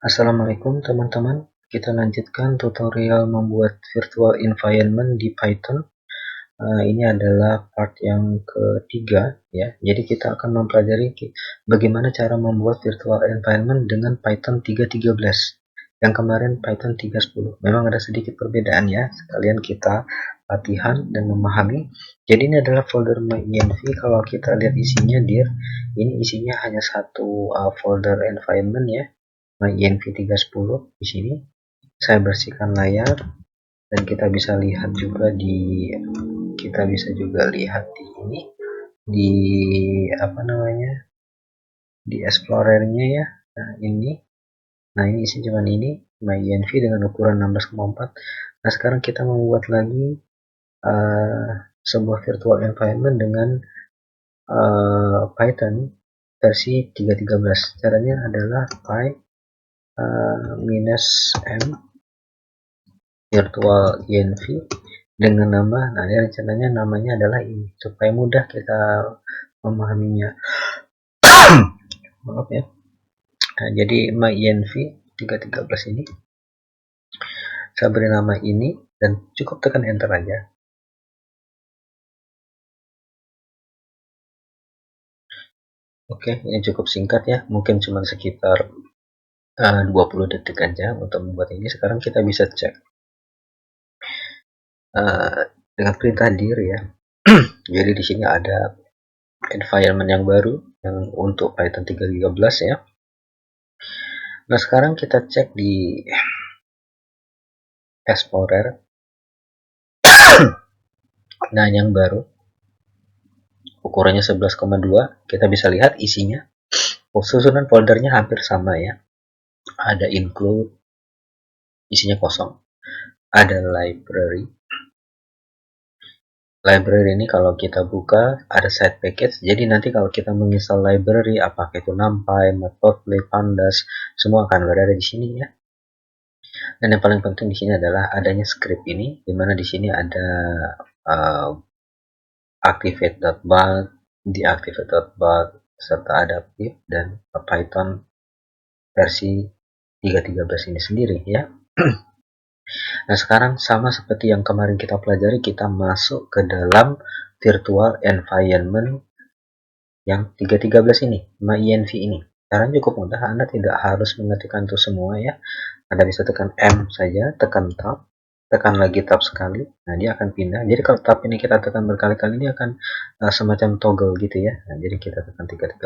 Assalamualaikum teman-teman, kita lanjutkan tutorial membuat virtual environment di Python. Ini adalah part yang ketiga ya. Jadi kita akan mempelajari bagaimana cara membuat virtual environment dengan Python 3.13. Yang kemarin Python 3.10. Memang ada sedikit perbedaan ya. Sekalian kita latihan dan memahami. Jadi ini adalah folder my.env. Kalau kita lihat isinya dir, ini isinya hanya satu folder environment ya. My.env 3.10 di sini. Saya bersihkan layar dan kita bisa lihat juga di ini di di explorernya ya. Nah ini isi cuman ini my.env dengan ukuran 16,4. Nah sekarang kita membuat lagi sebuah virtual environment dengan Python versi 3.13. Caranya adalah -m virtual env dengan nama, nah ini rencananya namanya adalah ini supaya mudah kita memahaminya. Maaf ya. Nah, jadi my.env 3.13 ini saya beri nama ini dan cukup tekan enter aja. Oke, ini cukup singkat ya, mungkin cuma sekitar 20 detik aja untuk membuat ini. Sekarang kita bisa cek dengan perintah dir ya. Jadi di sini ada environment yang baru yang untuk Python 3.13 ya. Nah sekarang kita cek di Explorer. Nah yang baru ukurannya 11,2, kita bisa lihat isinya. Susunan foldernya hampir sama ya. Ada include, isinya kosong. Ada library. Library ini kalau kita buka ada side package. Jadi nanti kalau kita menginstal library, apakah itu NumPy, Matplotlib, Pandas, semua akan berada di sini ya. Dan yang paling penting di sini adalah adanya script ini, dimana di sini ada activate.bat, deactivate.bat, serta adaptive dan Python versi 3.13 ini sendiri ya. Nah sekarang sama seperti yang kemarin kita pelajari, kita masuk ke dalam virtual environment yang 3.13 ini, my.env ini. Caranya cukup mudah, Anda tidak harus mengetikkan itu semua ya. Anda bisa tekan M saja, tekan tab, tekan lagi tab sekali, nah dia akan pindah. Jadi kalau tab ini kita tekan berkali-kali, ini akan semacam toggle gitu ya. Nah, jadi kita tekan 3.13,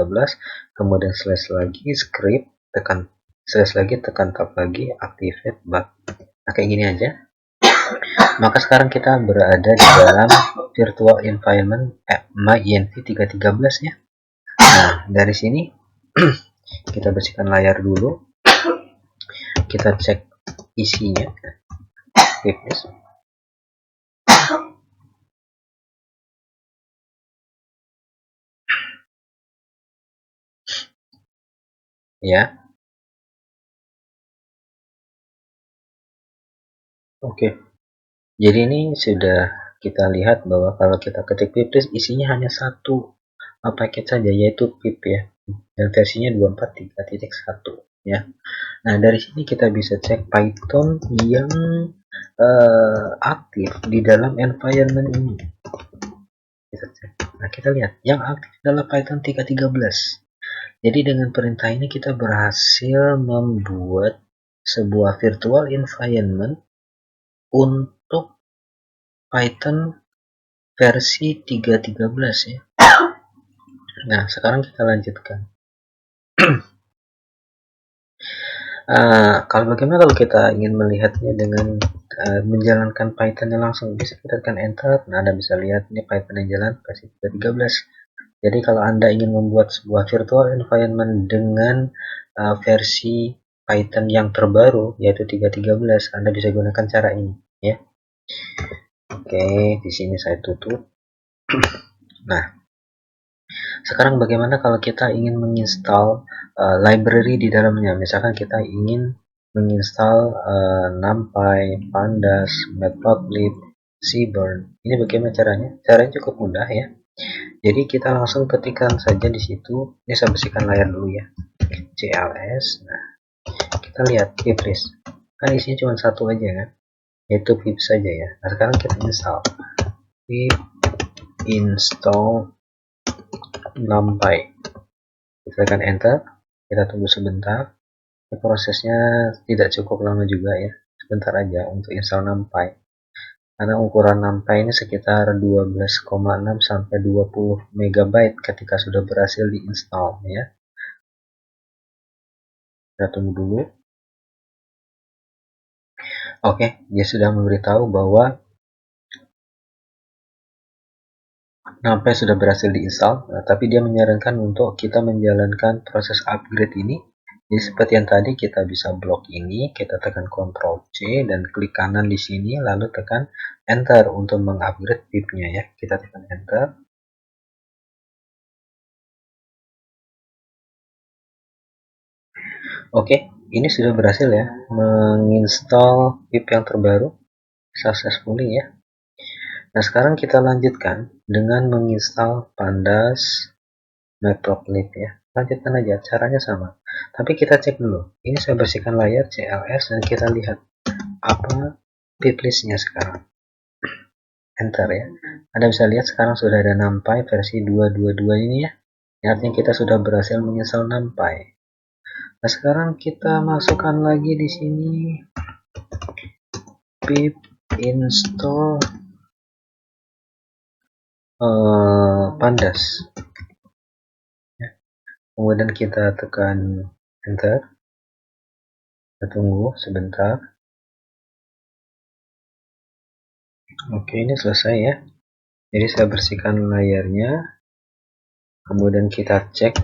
kemudian slash lagi, script, tekan slash lagi, tekan tab lagi, activate bat. Nah kayak gini aja. Maka sekarang kita berada di dalam virtual environment my.env 3.13 ya. Nah dari sini kita bersihkan layar dulu, kita cek isinya. Ya. Oke. Jadi ini sudah kita lihat bahwa kalau kita ketik pip isinya hanya satu paket saja, yaitu pip ya. Dan versinya 243.1 ya. Nah, dari sini kita bisa cek Python yang aktif di dalam environment ini. Kita cek. Nah, kita lihat yang aktif adalah Python 3.13. Jadi dengan perintah ini kita berhasil membuat sebuah virtual environment untuk Python versi 3.13 ya. Nah, sekarang kita lanjutkan. Bagaimana kalau kita ingin melihatnya dengan menjalankan Python-nya langsung? Bisa kita tekan enter. Nah, Anda bisa lihat ini Python yang jalan versi 3.13. Jadi kalau Anda ingin membuat sebuah virtual environment dengan versi Python yang terbaru yaitu 3.13, Anda bisa gunakan cara ini ya. Oke, di sini saya tutup. Nah, sekarang bagaimana kalau kita ingin menginstal library di dalamnya? Misalkan kita ingin menginstal NumPy, Pandas, Matplotlib, Seaborn. Ini bagaimana caranya? Caranya cukup mudah ya. Jadi kita langsung ketikkan saja di situ. Ini saya bersihkan layar dulu ya. CLS. Nah, kita kita lihat pip list kan isinya cuma satu aja kan, yaitu pip saja ya. Nah sekarang kita install pip install numpy, kita tekan enter, kita tunggu sebentar. Prosesnya tidak cukup lama juga ya, sebentar aja untuk install numpy, karena ukuran numpy ini sekitar 12,6 sampai 20 MB ketika sudah berhasil diinstal ya. Kita tunggu dulu. Oke, dia sudah memberitahu bahwa numpy sudah berhasil diinstal, tapi dia menyarankan untuk kita menjalankan proses upgrade ini. Jadi seperti yang tadi, kita bisa blok ini, kita tekan Ctrl C dan klik kanan di sini, lalu tekan enter untuk mengupgrade pipnya ya. Kita tekan enter. Oke, ini sudah berhasil ya menginstal pip yang terbaru successfully ya. Nah sekarang kita lanjutkan dengan menginstal Pandas Matplotlib ya. Lanjutkan aja, caranya sama. Tapi kita cek dulu. Ini saya bersihkan layar CLS dan kita lihat apa pip listnya sekarang. Enter ya. Anda bisa lihat sekarang sudah ada numpy versi 2.22 ini ya. Ini artinya kita sudah berhasil menginstal numpy. Nah sekarang kita masukkan lagi di sini pip install Pandas. Ya. Kemudian kita tekan enter. Kita tunggu sebentar. Oke, ini selesai ya. Jadi saya bersihkan layarnya. Kemudian kita cek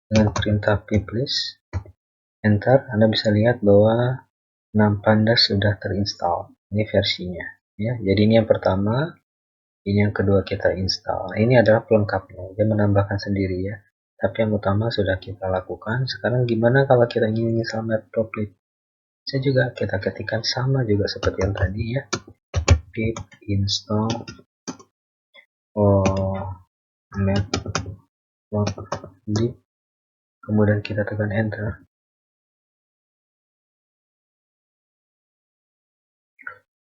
dengan perintah pip list. Enter. Anda bisa lihat bahwa Pandas sudah terinstall. Ini versinya ya. Jadi ini yang pertama, ini yang kedua kita install. Ini adalah pelengkapnya, dia menambahkan sendiri ya, tapi yang utama sudah kita lakukan. Sekarang gimana kalau kita ingin install Matplotlib? Saya juga kita ketikkan sama juga seperti yang tadi ya, pip install Matplotlib, kemudian kita tekan enter.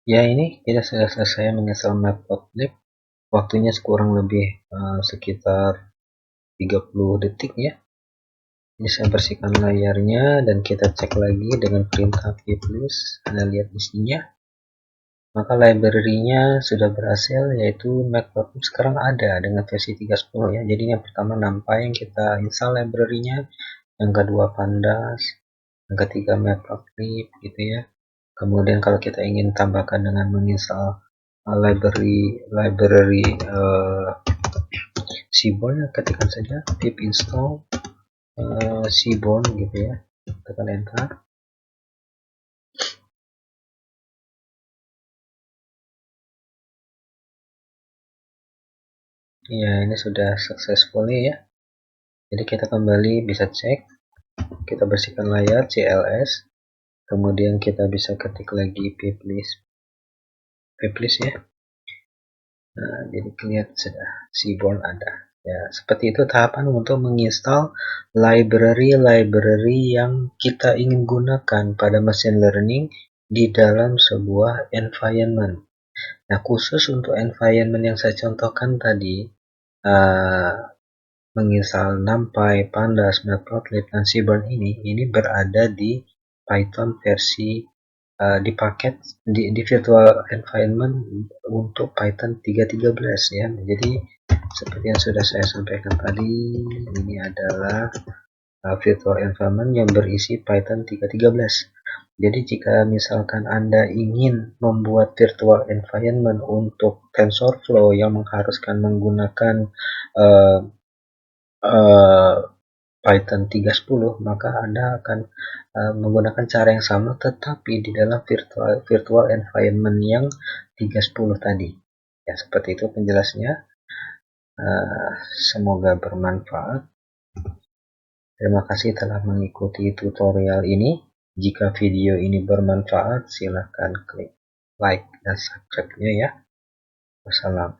Ya, ini kita sudah selesai menginstal Matplotlib. Waktunya kurang lebih sekitar 30 detik ya. Ini saya bersihkan layarnya dan kita cek lagi dengan perintah pip list. Anda lihat isinya. Maka library-nya sudah berhasil, yaitu Matplotlib sekarang ada dengan versi 3.10 ya. Jadi yang pertama numpy yang kita install library-nya, yang kedua Pandas, yang ketiga Matplotlib gitu ya. Kemudian kalau kita ingin tambahkan dengan menginstal library Seaborn, ketikkan saja pip install Seaborn gitu ya, tekan enter. Ya, ini sudah successfully ya. Jadi kita kembali bisa cek, kita bersihkan layar CLS, kemudian kita bisa ketik lagi pip list ya. Nah, jadi kelihatan sudah Seaborn ada ya. Seperti itu tahapan untuk menginstal library yang kita ingin gunakan pada machine learning di dalam sebuah environment. Nah, khusus untuk environment yang saya contohkan tadi, menginstal NumPy, Pandas, Matplotlib, dan Seaborn ini berada di Python versi di paket di virtual environment untuk Python 3.13 ya. Jadi seperti yang sudah saya sampaikan tadi, ini adalah virtual environment yang berisi Python 3.13. Jadi jika misalkan Anda ingin membuat virtual environment untuk TensorFlow yang mengharuskan menggunakan Python 3.10, maka Anda akan menggunakan cara yang sama tetapi di dalam virtual environment yang 3.10 tadi. Ya, seperti itu penjelasnya. Semoga bermanfaat. Terima kasih telah mengikuti tutorial ini. Jika video ini bermanfaat, silakan klik like dan subscribe-nya ya. Wassalam.